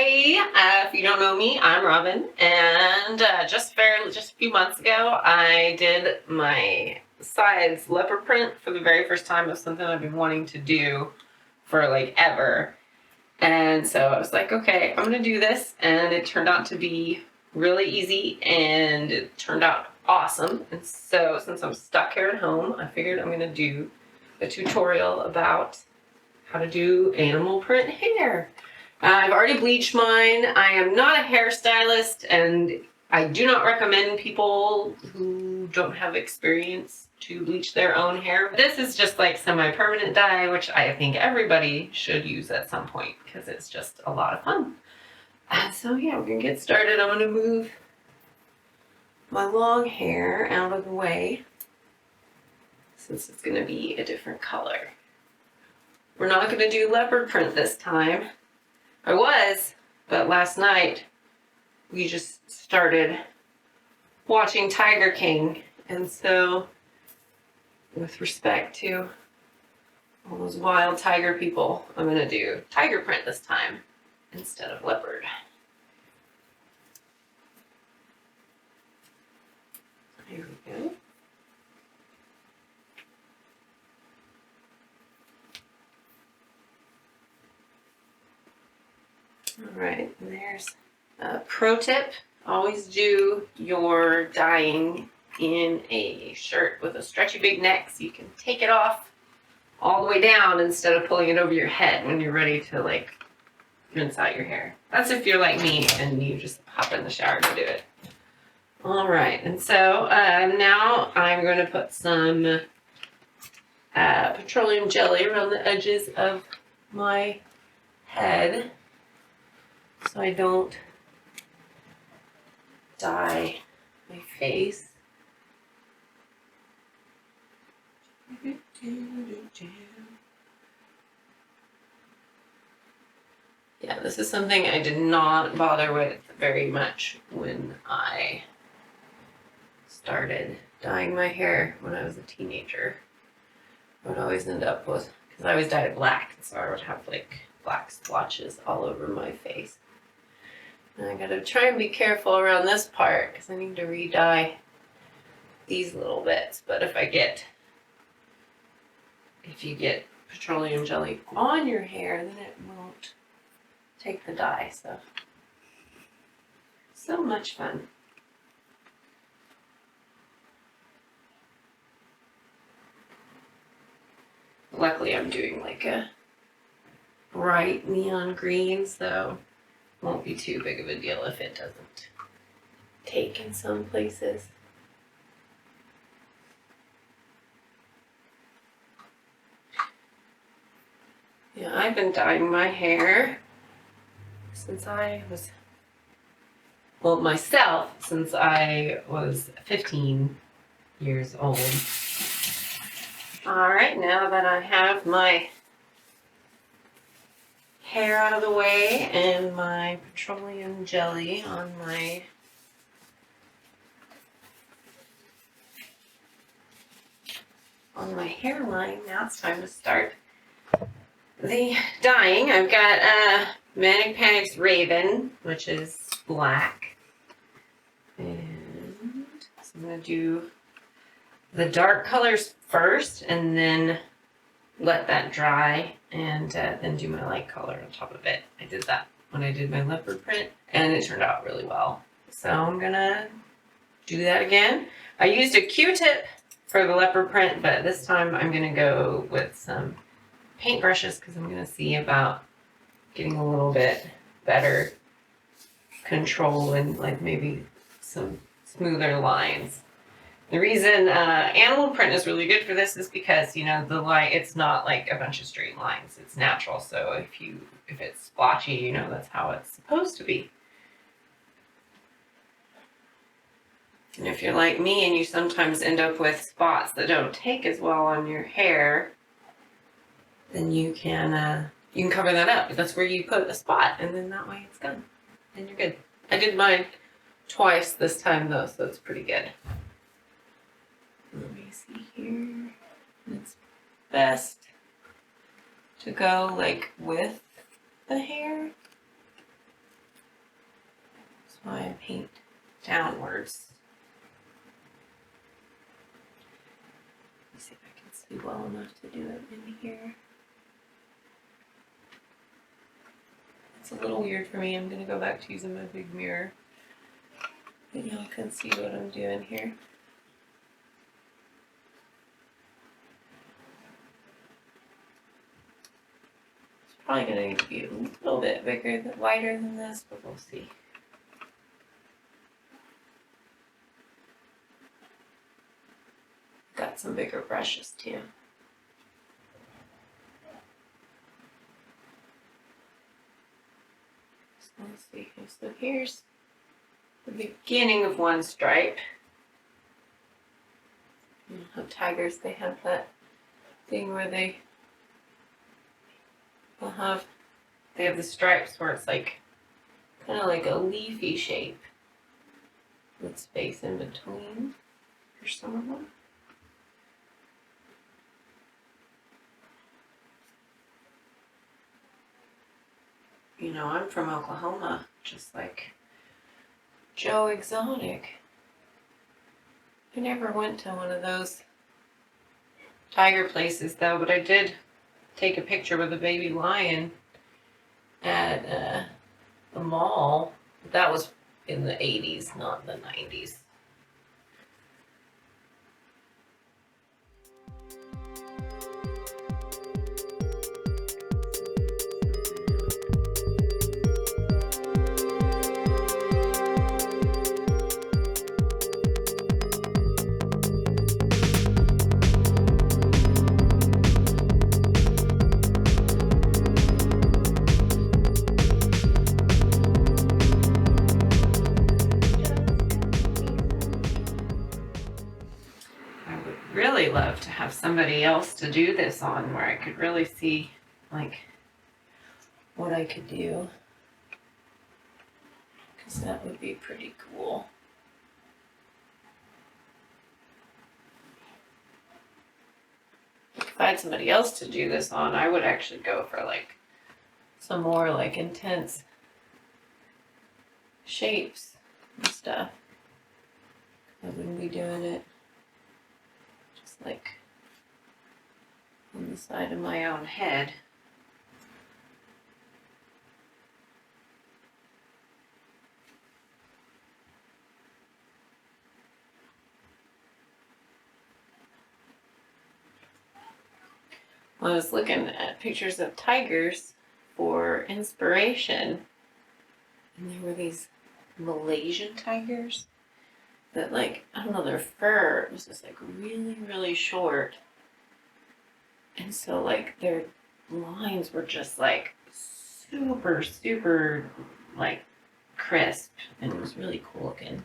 Hey, if you don't know me, I'm Robin, and just a few months ago, I did my sides leopard print for the very first time. It was something I've been wanting to do for like ever, and so I was like, okay, I'm gonna do this, and it turned out to be really easy, and it turned out awesome. And so since I'm stuck here at home, I figured I'm gonna do a tutorial about how to do animal print hair. I've already bleached mine. I am not a hairstylist, and I do not recommend people who don't have experience to bleach their own hair. This is just like semi-permanent dye, which I think everybody should use at some point because it's just a lot of fun. And so yeah, we're gonna get started. I'm gonna move my long hair out of the way since it's gonna be a different color. We're not gonna do leopard print this time. I was, but last night we just started watching Tiger King, and so with respect to all those wild tiger people, I'm gonna do tiger print this time instead of leopard. Here we go. All right, and there's a pro tip. Always do your dyeing in a shirt with a stretchy big neck so you can take it off all the way down instead of pulling it over your head when you're ready to like rinse out your hair. That's if you're like me and you just hop in the shower to do it. All right, and so now I'm going to put some petroleum jelly around the edges of my head so I don't dye my face. Yeah, this is something I did not bother with very much when I started dyeing my hair when I was a teenager. I would always end up with, because I always dyed it black, so I would have like black splotches all over my face. And I gotta try and be careful around this part because I need to re-dye these little bits. But if you get petroleum jelly on your hair, then it won't take the dye. So much fun. Luckily, I'm doing like a bright neon green, so it won't be too big of a deal if it doesn't take in some places. Yeah, I've been dyeing my hair since I was, myself, since I was 15 years old. All right, now that I have my hair out of the way and my petroleum jelly on my hairline, now it's time to start the dyeing. I've got Manic Panic's Raven, which is black, and so I'm going to do the dark colors first and then let that dry and then do my light color on top of it. I did that when I did my leopard print and it turned out really well. So I'm gonna do that again. I used a Q-tip for the leopard print, but this time I'm gonna go with some paint brushes because I'm gonna see about getting a little bit better control and like maybe some smoother lines. The reason animal print is really good for this is because, you know, the line, it's not like a bunch of straight lines. It's natural. So if it's splotchy, you know, that's how it's supposed to be. And if you're like me and you sometimes end up with spots that don't take as well on your hair, then you can cover that up. That's where you put a spot, and then that way it's gone. And you're good. I did mine twice this time though, so it's pretty good. Let me see here. It's best to go like with the hair paint downwards. Let me see if I can see well enough to do it in here. It's a little weird for me. I'm going to go back to using my big mirror. But y'all can see what I'm doing here. It's probably going to need to be a little bit bigger, wider than this, but we'll see. Got some bigger brushes too. So let's see. So here's the beginning of one stripe. You know how tigers, they have that thing where they have the stripes where it's like kind of like a leafy shape with space in between for some of them. You know, I'm from Oklahoma, just like Joe Exotic. I never went to one of those tiger places though, but I did take a picture with a baby lion at the mall. That was in the 80s, not the 90s. Really love to have somebody else to do this on, where I could really see like what I could do, because that would be pretty cool. If I had somebody else to do this on, I would actually go for like some more like intense shapes and stuff. I wouldn't be doing it like on the side of my own head. I was looking at pictures of tigers for inspiration, and there were these Malaysian tigers that, like, I don't know, their fur was just like really, really short. And so like their lines were just like super, super like crisp, and it was really cool looking.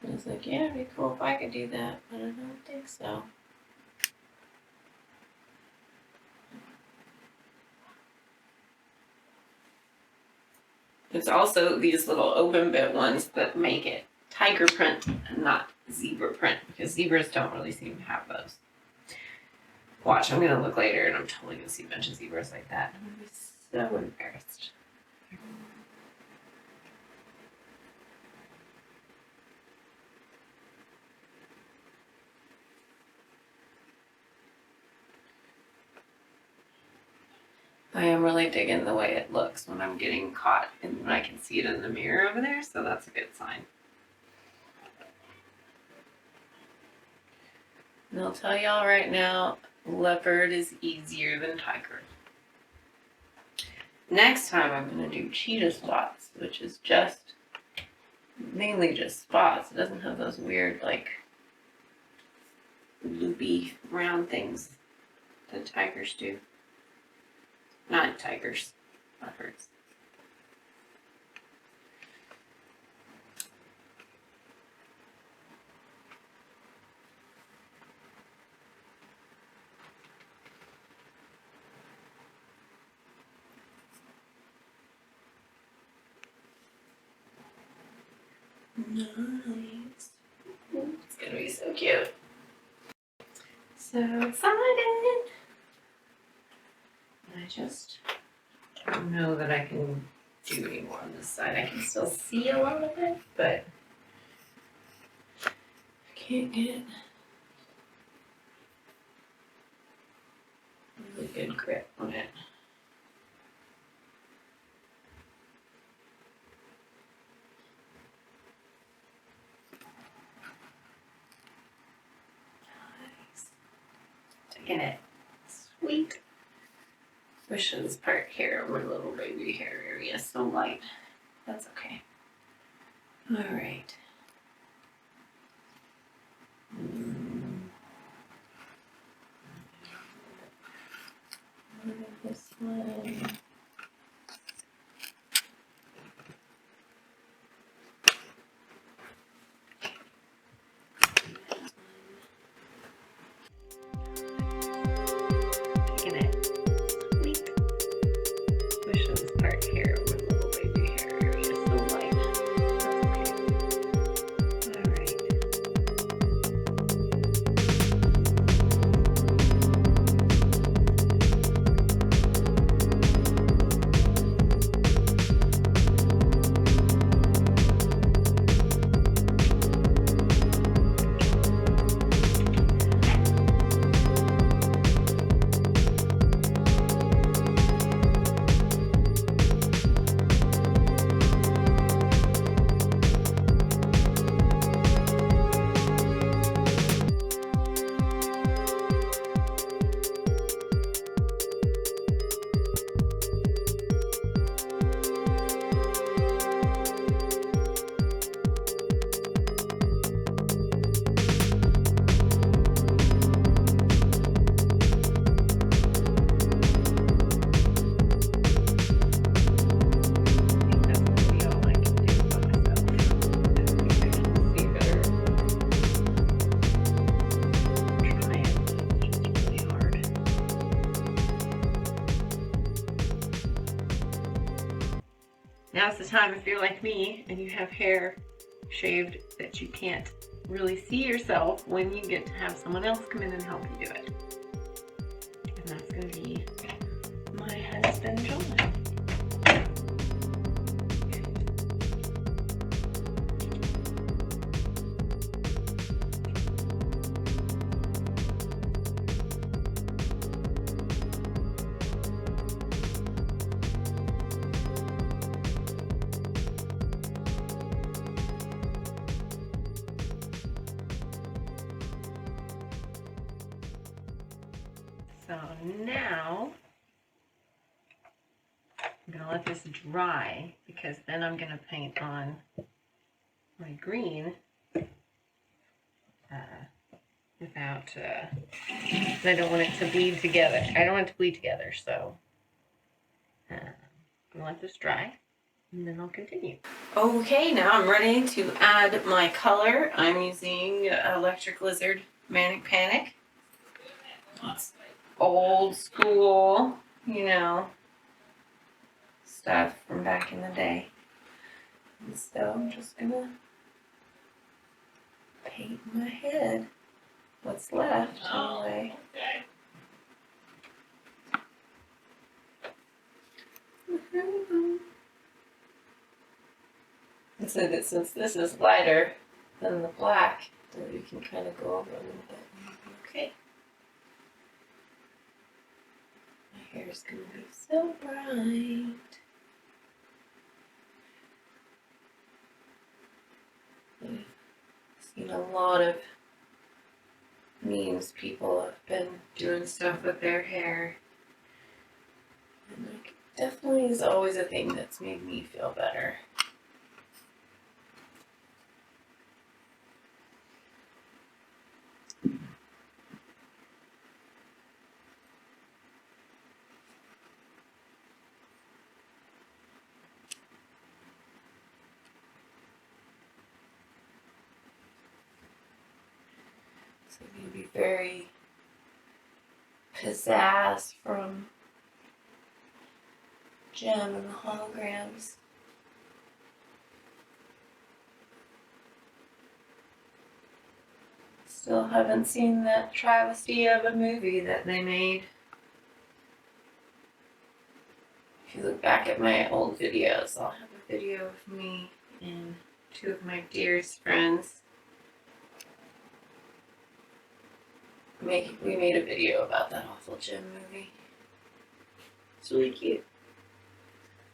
And I was like, yeah, it'd be cool if I could do that, but I don't think so. There's also these little open bit ones that make it tiger print and not zebra print, because zebras don't really seem to have those. Watch, I'm gonna look later and I'm totally gonna see a bunch of zebras like that. I'm gonna be so embarrassed. I am really digging the way it looks when I'm getting caught and when I can see it in the mirror over there, so that's a good sign. And I'll tell y'all right now, leopard is easier than tiger. Next time I'm going to do cheetah spots, which is just mainly just spots. It doesn't have those weird like loopy round things that tigers do. Not tigers, leopards. Nice. It's gonna be so cute. So excited. I just don't know that I can do anymore on this side. I can still see a lot of it, but I can't get really good grip on it. Nice. Taking it. Sweet. Wish this part here, my little baby hair area is so light. That's okay. All right. This one. Taking it. Sweet. Wish this part here, my little baby hair area is so light. That's okay. All right. Now's the time if you're like me and you have hair shaved that you can't really see yourself when you get to have someone else come in and help you do it. And that's going to be my husband, John. So now I'm going to let this dry because then I'm going to paint on my green without, I don't want it to bleed together. I don't want it to bleed together, so I'm going to let this dry and then I'll continue. Okay, now I'm ready to add my color. I'm using Electric Lizard Manic Panic. It's old school, you know, stuff from back in the day. And so I'm just gonna paint my head. What's left, anyway. And so that since this is lighter than the black, then we can kind of go over a little bit. Okay. My hair is going to be so bright. I've seen a lot of memes. People have been doing stuff with their hair. And like, definitely is always a thing that's made me feel better. So you'll be very pizzazz from Gem and the Holograms. Still haven't seen that travesty of a movie that they made. If you look back at my old videos, I'll have a video of me and two of my dearest friends. We made a video about that awful gym movie. It's really cute.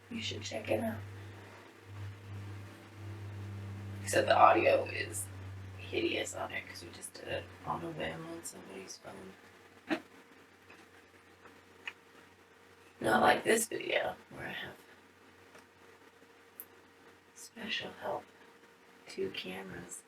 You should check it out. Except the audio is hideous on it because we just did it on a whim on somebody's phone. Not like this video where I have special help, 2 cameras.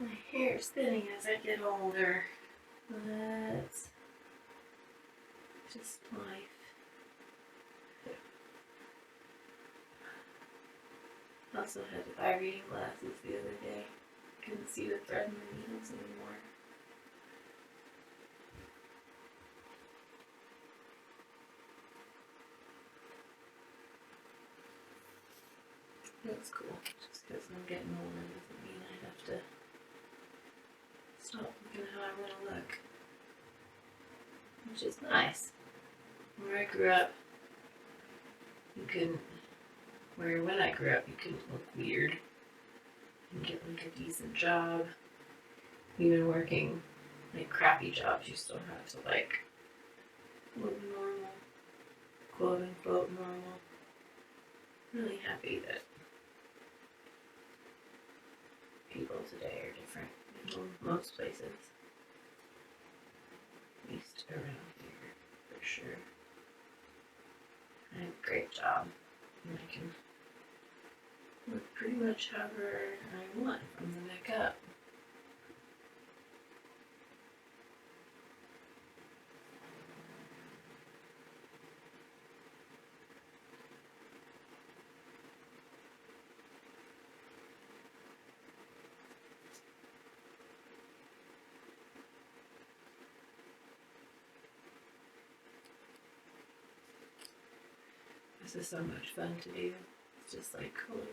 My hair's thinning as I get older. That's just life. Also had to buy reading glasses the other day. Couldn't see the thread in the needles anymore. That's cool. Just because I'm getting older doesn't mean I have to stop looking how I want to look. Which is nice. Where I grew up, you couldn't, when I grew up, you couldn't look weird and get like a decent job. Even working like crappy jobs, you still have to like look normal, quote unquote normal. I'm really happy that people today are different in most places. At least around here, for sure. I have a great job, and I can look pretty much however I want from the neck up. This is so much fun to do. It's just like coloring.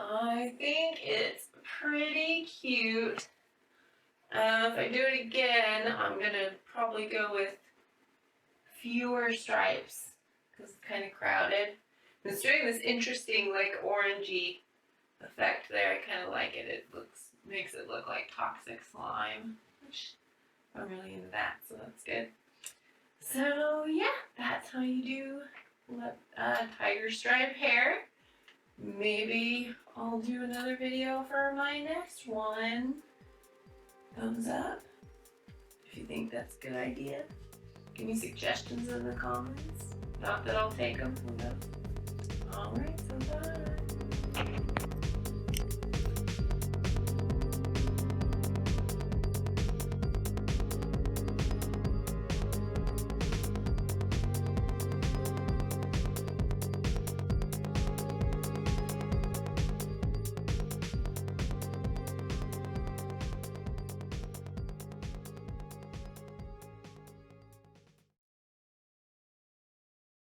I think it's pretty cute. If I do it again, I'm gonna probably go with fewer stripes because it's kind of crowded. It's doing this interesting like orangey effect there. I kind of like it. It makes it look like toxic slime, which I'm really into that, so that's good. So yeah, that's how you do tiger stripe hair. Maybe I'll do another video for my next one. Thumbs up if you think that's a good idea. Give me suggestions in the comments. Not that I'll take them. Alright, so bye.